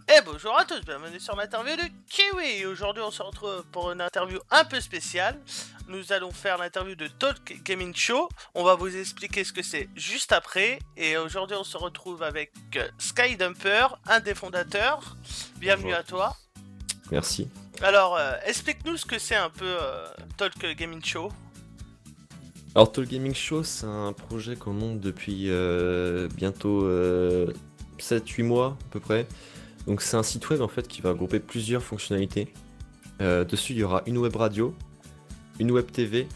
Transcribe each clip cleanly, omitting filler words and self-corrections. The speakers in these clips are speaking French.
Et bonjour à tous, bienvenue sur l'interview de Kiwi. Aujourd'hui on se retrouve pour une interview un peu spéciale. Nous allons faire l'interview de Talk Gaming Show. On va vous expliquer ce que c'est juste après. Et aujourd'hui on se retrouve avec Skydumper, un des fondateurs. Bienvenue Bonjour. à toi. Merci. Alors explique-nous ce que c'est un peu Talk Gaming Show. Alors Talk Gaming Show, c'est un projet qu'on monte depuis bientôt 7-8 mois à peu près. Donc c'est un site web en fait qui va regrouper plusieurs fonctionnalités. Dessus il y aura une web radio, une web TV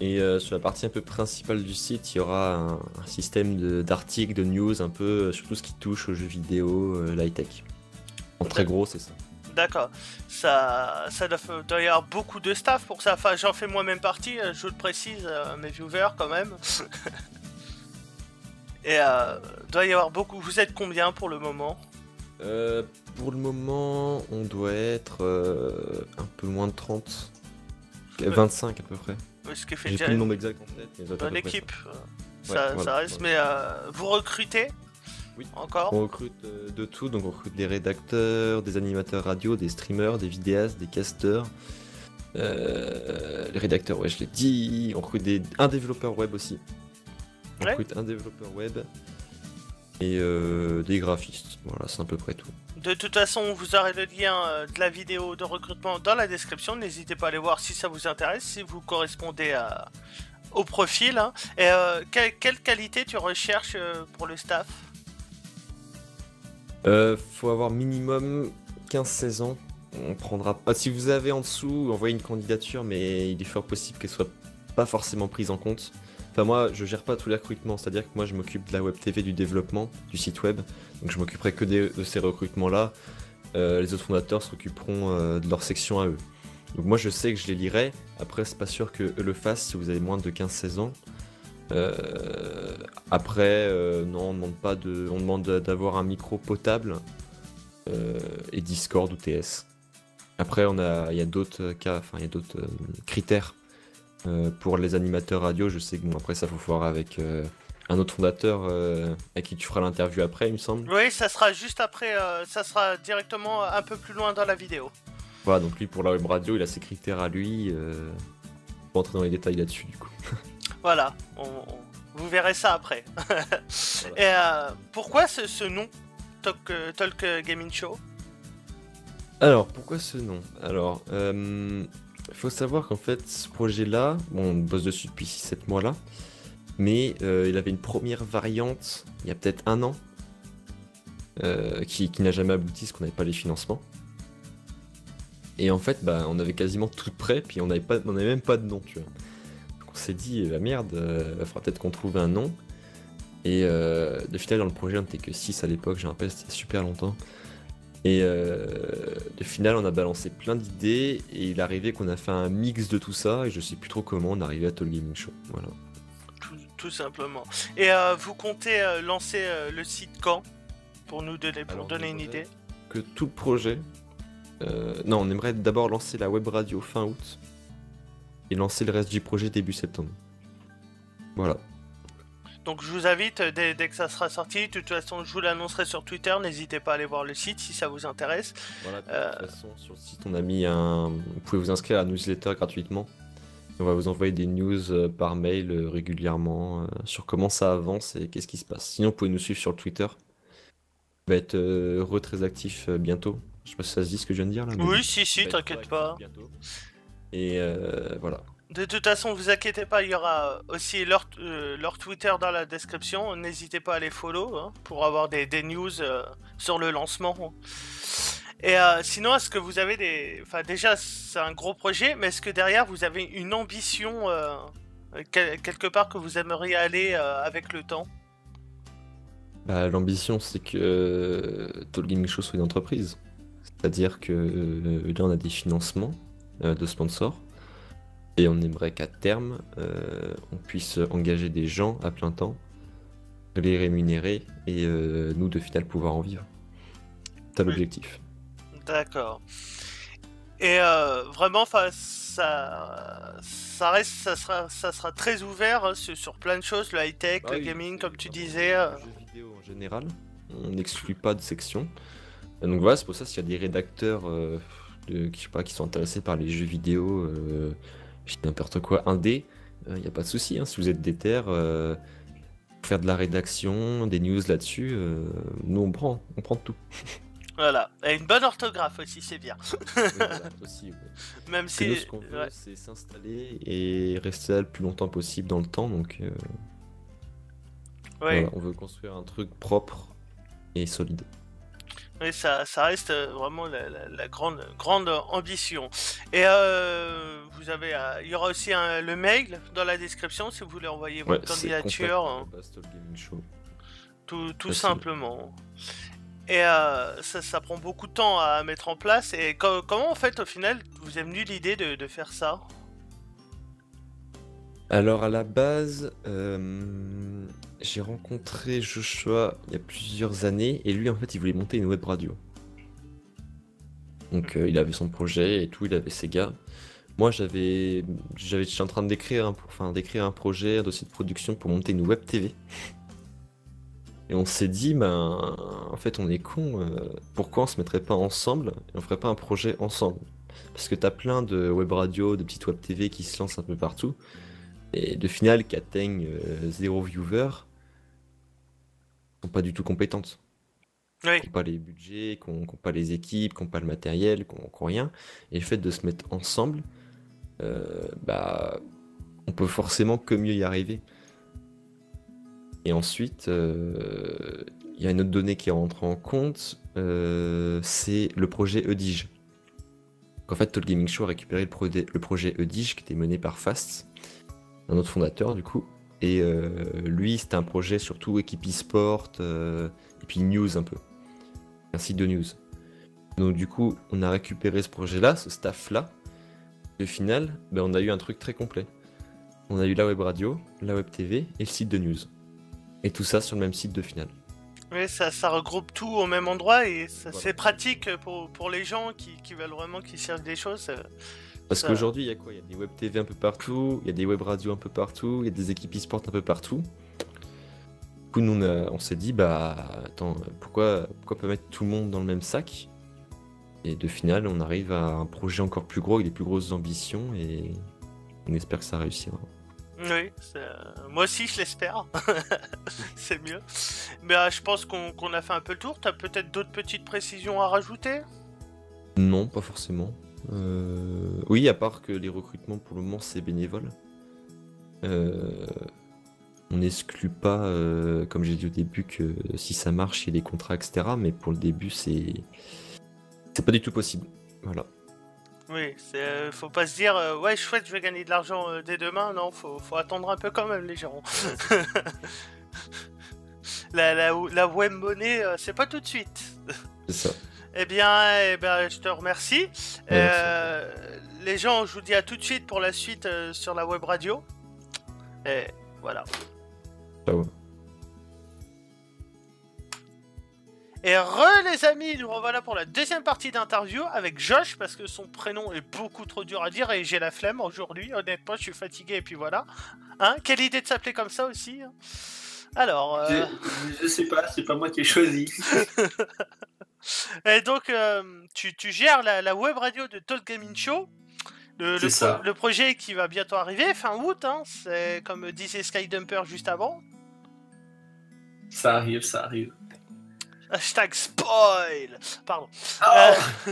et sur la partie un peu principale du site il y aura un système d'articles, de news un peu sur tout ce qui touche aux jeux vidéo, l'high-tech. En très gros c'est ça. D'accord, ça doit y avoir beaucoup de staff pour ça. Enfin, j'en fais moi-même partie, je le précise, mes viewers quand même. Et doit y avoir beaucoup. Vous êtes combien pour le moment? Pour le moment, on doit être un peu moins de 30, 25 à peu près. Ce qui fait J'ai déjà plus le une nombre exact en tête, mais ça doit être à bonne peu près équipe. ça. Ça, Ouais, voilà, ça reste, mais vous recrutez? Oui. Encore? On recrute de tout, donc on recrute des rédacteurs, des animateurs radio, des streamers, des vidéastes, des casteurs. Les rédacteurs, ouais, je l'ai dit. On recrute un développeur web aussi. On Ouais. recrute un développeur web et des graphistes. Voilà, c'est à peu près tout. De toute façon, vous aurez le lien de la vidéo de recrutement dans la description. N'hésitez pas à aller voir si ça vous intéresse, si vous correspondez au profil. Hein. Et quelle qualité tu recherches pour le staff? Faut avoir minimum 15-16 ans. On prendra pas. Si vous avez en dessous, envoyez une candidature, mais il est fort possible qu'elle soit pas forcément prise en compte. Enfin, moi, je gère pas tous les recrutements, c'est-à-dire que moi, je m'occupe de la web TV, du développement, du site web. Donc, je m'occuperai que de ces recrutements-là. Les autres fondateurs s'occuperont de leur section à eux. Donc, moi, je sais que je les lirai. Après, c'est pas sûr que eux le fassent si vous avez moins de 15-16 ans. Après, non, on demande pas de, on demande d'avoir un micro potable et Discord ou TS. Après, il y a d'autres cas, enfin, il y a d'autres critères pour les animateurs radio. Je sais que bon, après ça, faut voir avec un autre fondateur à qui tu feras l'interview après, il me semble. Oui, ça sera juste après, ça sera directement un peu plus loin dans la vidéo. Voilà, donc lui pour la web radio, il a ses critères à lui. Pas entrer dans les détails là-dessus du coup. Voilà, vous verrez ça après. Voilà. Et pourquoi ce nom, Talk Gaming Show? Alors, pourquoi ce nom? Alors, faut savoir qu'en fait, ce projet-là, bon, on bosse dessus depuis 6-7 mois là, mais il avait une première variante il y a peut-être un an, qui n'a jamais abouti parce qu'on n'avait pas les financements. Et en fait, bah, on avait quasiment tout prêt, puis on n'avait même pas de nom, tu vois. Donc on s'est dit, bah merde, il faudra peut-être qu'on trouve un nom. Et de final, dans le projet, on n'était que 6 à l'époque, je me rappelle, c'était super longtemps. Et de final, on a balancé plein d'idées et il est arrivé qu'on a fait un mix de tout ça et je sais plus trop comment on est arrivé à Talk Gaming Show. Voilà. Tout simplement. Et vous comptez lancer le site quand? Pour nous donner, Alors, donner une j'aimerais idée. Que tout le projet. Non, on aimerait d'abord lancer la web radio fin août et lancer le reste du projet début septembre. Voilà. Donc je vous invite, dès que ça sera sorti, de toute façon je vous l'annoncerai sur Twitter, n'hésitez pas à aller voir le site si ça vous intéresse. Voilà, puis de toute façon, sur le site, on a mis un. Vous pouvez vous inscrire à la newsletter gratuitement. On va vous envoyer des news par mail régulièrement sur comment ça avance et qu'est-ce qui se passe. Sinon, vous pouvez nous suivre sur le Twitter. On va être très actif bientôt. Je sais pas si ça se dit ce que je viens de dire là. Mais Oui, bon. si, On va être t'inquiète pas. bientôt. Et voilà. De toute façon, vous inquiétez pas, il y aura aussi leur Twitter dans la description. N'hésitez pas à les follow hein, pour avoir des news sur le lancement. Et sinon, est-ce que vous avez des... Enfin, déjà, c'est un gros projet, mais est-ce que derrière, vous avez une ambition quelque part que vous aimeriez aller avec le temps? Bah, l'ambition, c'est que Talk Gaming Show soit une entreprise. C'est-à-dire que là, on a des financements de sponsors. Et on aimerait qu'à terme, on puisse engager des gens à plein temps, les rémunérer et nous, de final, pouvoir en vivre. C'est l'objectif. D'accord. Et vraiment, ça sera très ouvert hein, sur plein de choses, le high-tech, Bah le oui, gaming, c'est comme tu vraiment disais. le jeu vidéo en général. On n'exclut pas de section. Donc voilà, c'est pour ça s'il y a des rédacteurs je sais pas, qui sont intéressés par les jeux vidéo, je dis n'importe quoi, indé, il n'y a pas de souci, hein, si vous êtes déter, faire de la rédaction, des news là-dessus, nous on prend tout. Voilà, et une bonne orthographe aussi, c'est bien. Oui, voilà, aussi, ouais. Même Parce que nous, si... ce qu'on veut, Ouais. c'est s'installer et rester là le plus longtemps possible dans le temps, donc Oui, voilà, on veut construire un truc propre et solide. oui, ça reste vraiment la grande ambition. Et vous avez, il y aura aussi le mail dans la description si vous voulez envoyer Ouais, votre c'est candidature, hein, contact@talkgaming.show. tout Facile. simplement. Et ça prend beaucoup de temps à mettre en place. Et comment en fait au final vous est venue l'idée de faire ça? Alors à la base, j'ai rencontré Joshua il y a plusieurs années et lui en fait il voulait monter une web radio. Donc il avait son projet et tout, il avait ses gars. Moi j'étais en train d'écrire un projet, un dossier de production pour monter une web TV. Et on s'est dit, ben en fait on est con, pourquoi on se mettrait pas ensemble et on ferait pas un projet ensemble? Parce que t'as plein de web radio, de petites web TV qui se lancent un peu partout. Et de finale qui atteignent 0 viewer, sont pas du tout compétentes. Oui, Qui n'ont pas les budgets, qui n'ont pas les équipes, qui n'ont pas le matériel, qui n'ont rien. Et le fait de se mettre ensemble, bah, on peut forcément que mieux y arriver. Et ensuite, il y a une autre donnée qui rentre en compte, c'est le projet Eudige. En fait, Talk Gaming Show a récupéré le projet Eudige qui était mené par Fast, un autre fondateur du coup. Et lui, c'était un projet surtout équipe e-sport et puis news un peu. Un site de news. Donc du coup, on a récupéré ce projet-là, ce staff-là. Et au final, ben, on a eu un truc très complet. On a eu la web radio, la web TV et le site de news. Et tout ça sur le même site de finale. oui, ça regroupe tout au même endroit et Voilà. c'est pratique pour les gens qui veulent vraiment, qui cherchent des choses. Parce Ça- qu'aujourd'hui, il y a quoi? Il y a des web TV un peu partout, il y a des web radios un peu partout, il y a des équipes e-sport un peu partout. Du coup, nous, on s'est dit, bah, attends, pourquoi pas mettre tout le monde dans le même sac? Et de finale, on arrive à un projet encore plus gros, avec des plus grosses ambitions, et on espère que ça réussira. Oui, moi aussi je l'espère. C'est mieux. Mais je pense qu'on a fait un peu le tour. T'as peut-être d'autres petites précisions à rajouter? Non, pas forcément. Oui, à part que les recrutements, pour le moment, c'est bénévole. On n'exclut pas, comme j'ai dit au début, que si ça marche, il y a des contrats, etc. Mais pour le début, c'est pas du tout possible. Voilà. Oui, faut pas se dire ouais chouette je vais gagner de l'argent dès demain. Non, faut attendre un peu quand même les gens. La web monnaie c'est pas tout de suite. C'est ça. Eh bien, je te remercie. Les gens, je vous dis à tout de suite pour la suite sur la web radio. Et voilà. Ciao. Et les amis, nous revoilà pour la deuxième partie d'interview avec Josh parce que son prénom est beaucoup trop dur à dire et j'ai la flemme aujourd'hui. Honnêtement, je suis fatigué et puis voilà. Hein, quelle idée de s'appeler comme ça aussi. Alors. Je sais pas, c'est pas moi qui ai choisi. Et donc, tu gères la web radio de Talk Gaming Show. C'est ça. Le projet qui va bientôt arriver, fin août, hein, c'est comme disait Skydumper juste avant. Ça arrive, ça arrive. Hashtag spoil. Pardon. Oh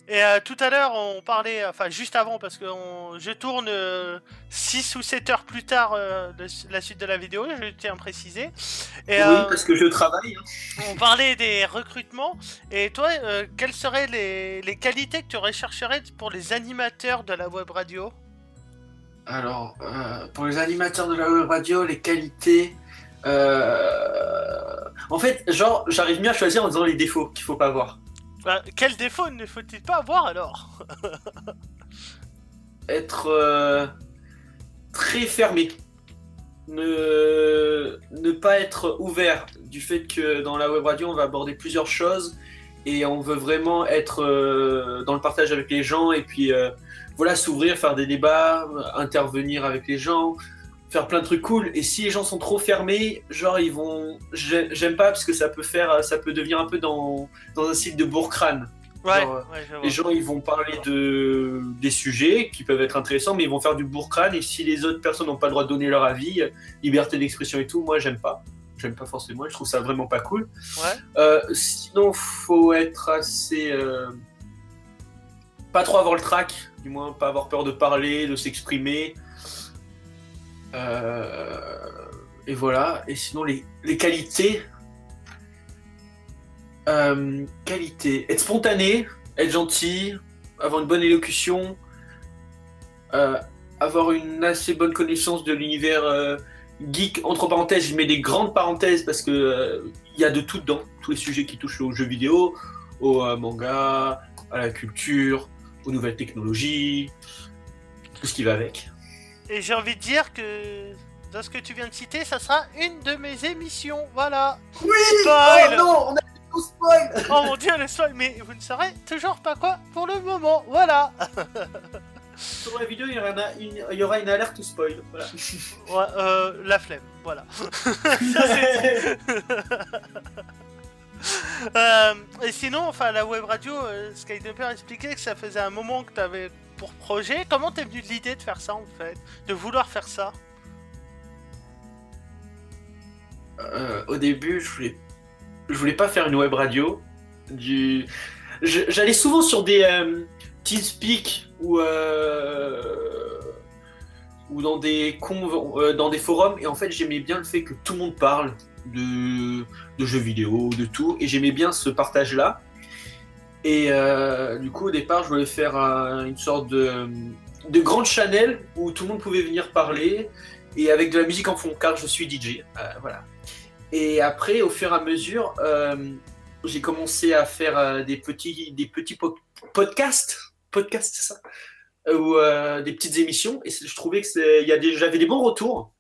Et tout à l'heure, on parlait, enfin juste avant, parce que je tourne 6 ou 7 heures plus tard la suite de la vidéo, je tiens à préciser. Et, oui, parce que je travaille. Hein. on parlait des recrutements. Et toi, quelles seraient les qualités que tu rechercherais pour les animateurs de la web radio? Alors, pour les animateurs de la web radio, les qualités... En fait, genre, j'arrive mieux à choisir en disant les défauts qu'il faut pas avoir. Quel défaut ne faut-il pas avoir alors? Être très fermé. Ne pas être ouvert du fait que dans la web radio, on va aborder plusieurs choses et on veut vraiment être dans le partage avec les gens et puis voilà, s'ouvrir, faire des débats, intervenir avec les gens, faire plein de trucs cool. Et si les gens sont trop fermés, genre ils vont, j'aime pas parce que ça peut devenir un peu dans un site de bourg-crâne. Ouais, Genre, je vois. les gens ils vont parler des sujets qui peuvent être intéressants, mais ils vont faire du bourg-crâne. Et si les autres personnes n'ont pas le droit de donner leur avis, liberté d'expression et tout, moi j'aime pas. J'aime pas forcément, je trouve ça vraiment pas cool. Sinon, faut être assez. Pas trop avoir le trac, du moins pas avoir peur de parler, de s'exprimer. Et voilà. Et sinon, les qualités. Être spontané, être gentil, avoir une bonne élocution, avoir une assez bonne connaissance de l'univers geek. Entre parenthèses, je mets des grandes parenthèses parce que il y a de tout dedans, tous les sujets qui touchent aux jeux vidéo, au manga, à la culture, aux nouvelles technologies, tout ce qui va avec. Et j'ai envie de dire que dans ce que tu viens de citer, ça sera une de mes émissions. Voilà. Oui. Spoil. Oh non, on a tout spoil. Oh mon dieu, le spoil. Mais vous ne saurez toujours pas quoi pour le moment. Voilà. Sur la vidéo, il y aura une alerte ou spoil. Voilà. Ouais, la flemme. Voilà. Et sinon, enfin, la web radio, Skyjumper expliquait que ça faisait un moment que tu avais pour projet. Comment t'es venu de l'idée de faire ça en fait, de vouloir faire ça? Au début, je voulais pas faire une web radio. J'allais souvent sur des TeamSpeak ou dans des dans des forums, et en fait j'aimais bien le fait que tout le monde parle de jeux vidéo, de tout, et j'aimais bien ce partage-là. Et du coup, au départ, je voulais faire une sorte de grande channel où tout le monde pouvait venir parler, et avec de la musique en fond, car je suis DJ. Voilà. Et après, au fur et à mesure, j'ai commencé à faire des petits podcasts, c'est ça, ou des petites émissions, et je trouvais que j'avais des bons retours.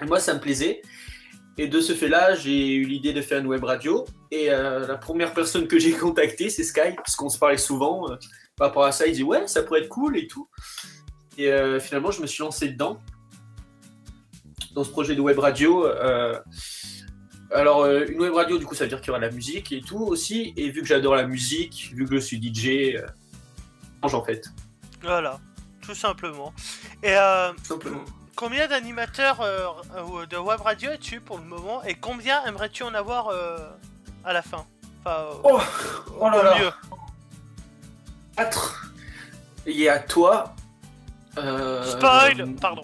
Et moi, ça me plaisait. Et de ce fait-là, j'ai eu l'idée de faire une web radio. Et la première personne que j'ai contactée, c'est Sky, parce qu'on se parlait souvent. Par rapport à ça, il dit ouais, ça pourrait être cool et tout. Et finalement, je me suis lancé dedans, dans ce projet de web radio. Alors, une web radio, du coup, ça veut dire qu'il y aura de la musique et tout aussi. Et vu que j'adore la musique, vu que je suis DJ, en fait. Voilà, tout simplement. Et Simplement. combien d'animateurs de web radio es-tu pour le moment? Et combien aimerais-tu en avoir à la fin? Enfin, oh là là. 4. Il y a toi. Spoil. Pardon.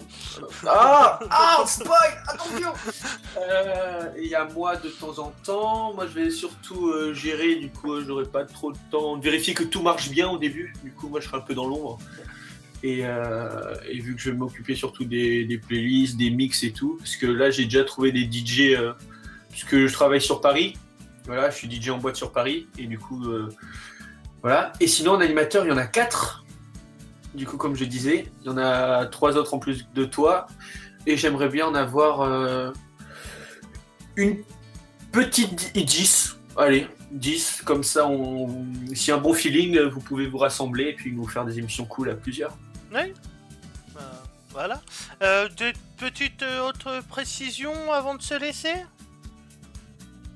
Spoil. Attention. Il y a moi de temps en temps. Moi, je vais surtout gérer. Du coup, j'aurai pas trop de temps de vérifier que tout marche bien au début. Du coup, moi, je serai un peu dans l'ombre. Et vu que je vais m'occuper surtout des playlists, des mix et tout, parce que là, j'ai déjà trouvé des DJ, puisque je travaille sur Paris. Voilà, je suis DJ en boîte sur Paris. Et du coup, voilà. Et sinon, en animateur, il y en a 4. Du coup, comme je disais, il y en a 3 autres en plus de toi. Et j'aimerais bien en avoir une petite 10. Allez, 10. Comme ça, s'il y a un bon feeling, vous pouvez vous rassembler et puis nous faire des émissions cool à plusieurs. Oui. Voilà. Des petites autres précisions avant de se laisser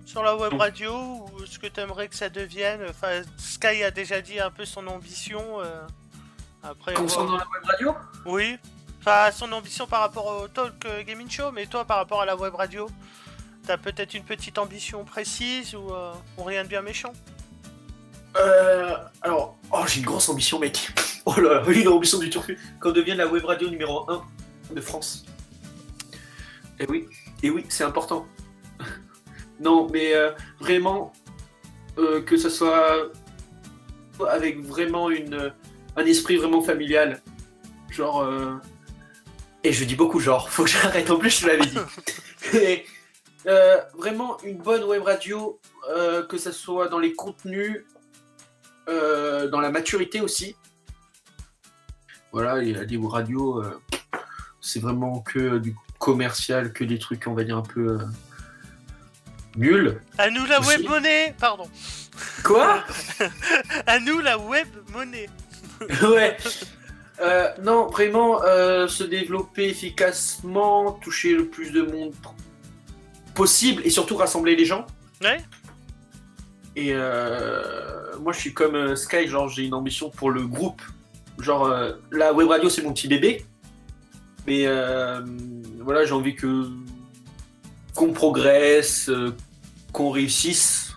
sur la web radio, ou ce que tu aimerais que ça devienne? Enfin, Sky a déjà dit un peu son ambition. Après, concernant la web radio? Oui. Enfin, son ambition par rapport au Talk Gaming Show, mais toi, par rapport à la web radio, t'as peut-être une petite ambition précise ou rien de bien méchant? Alors, j'ai une grosse ambition, mec. Oh là, une ambition du turfu. Qu'on devienne la web radio numéro 1 de France. Et oui, c'est important. Non, mais vraiment, que ça soit avec vraiment un esprit vraiment familial. Genre, et je dis beaucoup genre, faut que j'arrête, en plus je l'avais dit. Et, vraiment une bonne web radio, que ça soit dans les contenus, dans la maturité aussi. Voilà, les web radios, c'est vraiment que du commercial, que des trucs, on va dire, un peu nuls. À nous la aussi. web monnaie, pardon. Quoi? À nous la web monnaie. Ouais. Non, vraiment se développer efficacement, toucher le plus de monde possible et surtout rassembler les gens. Ouais. Et moi, je suis comme Sky, genre j'ai une ambition pour le groupe. Genre, la web radio, c'est mon petit bébé. Mais voilà, j'ai envie qu'on progresse, qu'on réussisse.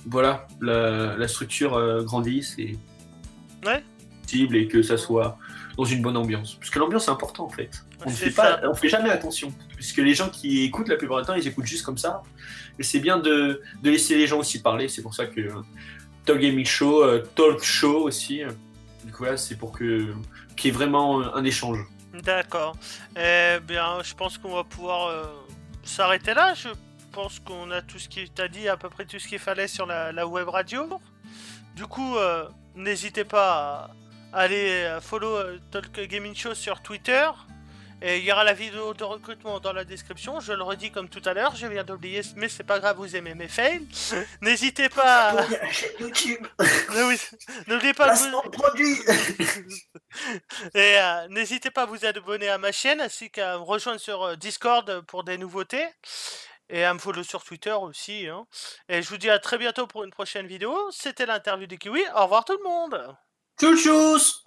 Voilà, la structure grandisse et Ouais. possible et que ça soit dans une bonne ambiance. Parce que l'ambiance, c'est important en fait. On ne C'est fait pas, ça. on fait jamais attention. Puisque les gens qui écoutent, la plupart du temps, ils écoutent juste comme ça. Et c'est bien de laisser les gens aussi parler. C'est pour ça que Talk Gaming Show, Talk Show aussi. Donc voilà, c'est pour qu'il y ait vraiment un échange. D'accord. Eh bien, je pense qu'on va pouvoir s'arrêter là. Je pense qu'on a tout ce qui t'a dit, à peu près tout ce qu'il fallait sur la web radio. Du coup, n'hésitez pas à aller follow Talk Gaming Show sur Twitter. Et il y aura la vidéo de recrutement dans la description. Je le redis comme tout à l'heure, je viens d'oublier, mais c'est pas grave, vous aimez mes fails. N'hésitez pas. Abonnez à la chaîne YouTube. Oui, n'oubliez pas de Placement de produit. Et n'hésitez pas à vous abonner à ma chaîne ainsi qu'à me rejoindre sur Discord pour des nouveautés. Et à me follow sur Twitter aussi. Hein. Et je vous dis à très bientôt pour une prochaine vidéo. C'était l'interview des Kiwis. Au revoir tout le monde. Tchou tchous.